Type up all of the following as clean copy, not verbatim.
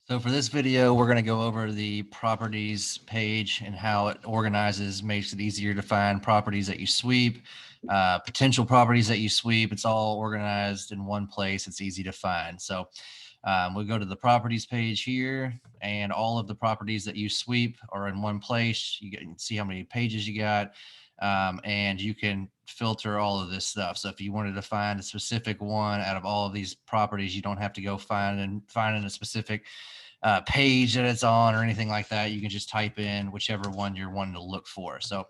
So for this video, we're going to go over the properties page and how it organizes, makes it easier to find properties that you sweep, potential properties that you sweep. It's all organized in one place. It's easy to find. So we'll go to the properties page here, and all of the properties that you sweep are in one place. You can see how many pages you got, and you can filter all of this stuff. So if you wanted to find a specific one out of all of these properties, you don't have to go find a specific page that it's on or anything like that. You can just type in whichever one you're wanting to look for. So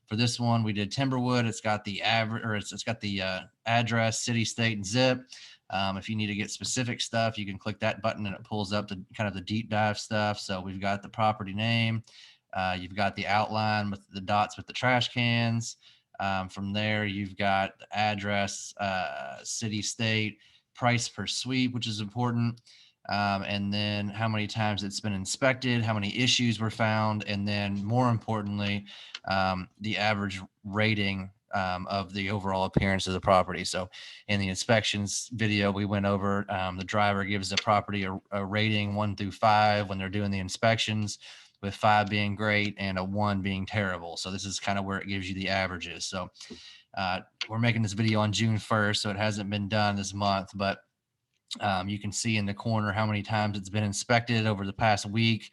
for this one, we did Timberwood. It's got the average, or it's got the address, city, state, and zip. If you need to get specific stuff, you can click that button and it pulls up the kind of the deep dive stuff. So we've got the property name. You've got the outline with the dots with the trash cans. From there, you've got the address, city, state, price per sweep, which is important. And then how many times it's been inspected, how many issues were found, and then more importantly, the average rating of the overall appearance of the property. So in the inspections video, we went over the driver gives the property a rating 1 through 5 when they're doing the inspections, with 5 being great and a 1 being terrible. So this is kind of where it gives you the averages. So we're making this video on June 1st, so it hasn't been done this month, but you can see in the corner how many times it's been inspected over the past week,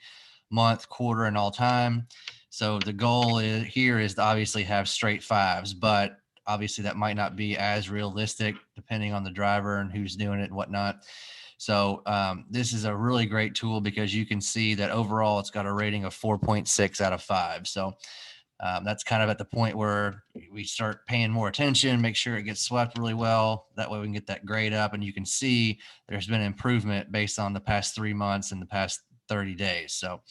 month, quarter, and all time. So the goal here is to obviously have straight 5s, but obviously that might not be as realistic depending on the driver and who's doing it and whatnot. So this is a really great tool because you can see that overall it's got a rating of 4.6 out of 5. So that's kind of at the point where we start paying more attention, make sure it gets swept really well. That way we can get that grade up, and you can see there's been improvement based on the past 3 months and the past 30 days. So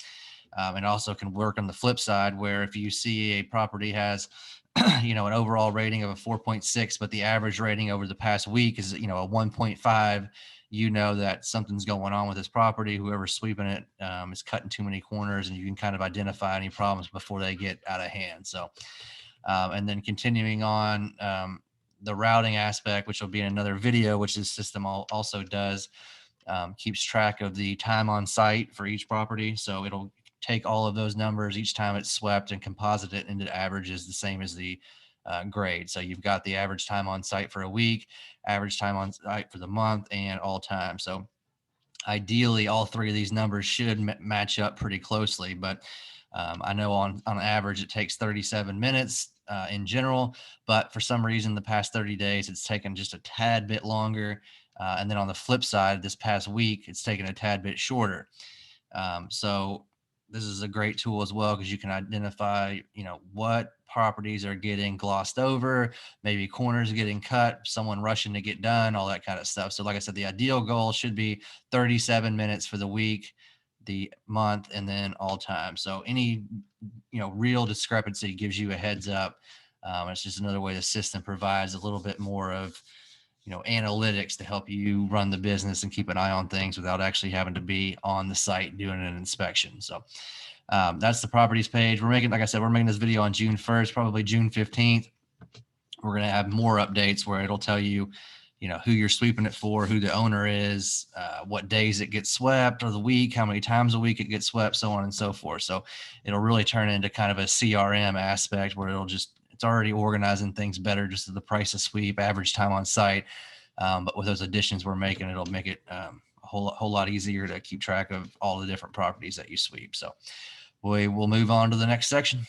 it also can work on the flip side, where if you see a property has an overall rating of a 4.6, but the average rating over the past week is a 1.5, that something's going on with this property. Whoever's sweeping it is cutting too many corners, and you can kind of identify any problems before they get out of hand. So and then continuing on, the routing aspect, which will be in another video, which this system also does, keeps track of the time on site for each property. So it'll take all of those numbers each time it's swept and composite it into averages the same as the grade. So you've got the average time on site for a week, average time on site for the month, and all time. So ideally, all 3 of these numbers should match up pretty closely, but I know on average it takes 37 minutes in general, but for some reason the past 30 days it's taken just a tad bit longer. And then on the flip side, this past week it's taken a tad bit shorter. So this is a great tool as well because you can identify, what properties are getting glossed over, maybe corners getting cut, someone rushing to get done, all that kind of stuff. So like I said, the ideal goal should be 37 minutes for the week, the month, and then all time. So any, real discrepancy gives you a heads up. It's just another way the system provides a little bit more of, analytics to help you run the business and keep an eye on things without actually having to be on the site doing an inspection. So that's the properties page. Like I said, we're making this video on June 1st, probably June 15th. We're going to have more updates where it'll tell you, who you're sweeping it for, who the owner is, what days it gets swept or the week, how many times a week it gets swept, so on and so forth. So it'll really turn into kind of a CRM aspect where it's already organizing things better, just the price of sweep, average time on site. But with those additions we're making, it'll make it a whole lot easier to keep track of all the different properties that you sweep. So we will move on to the next section.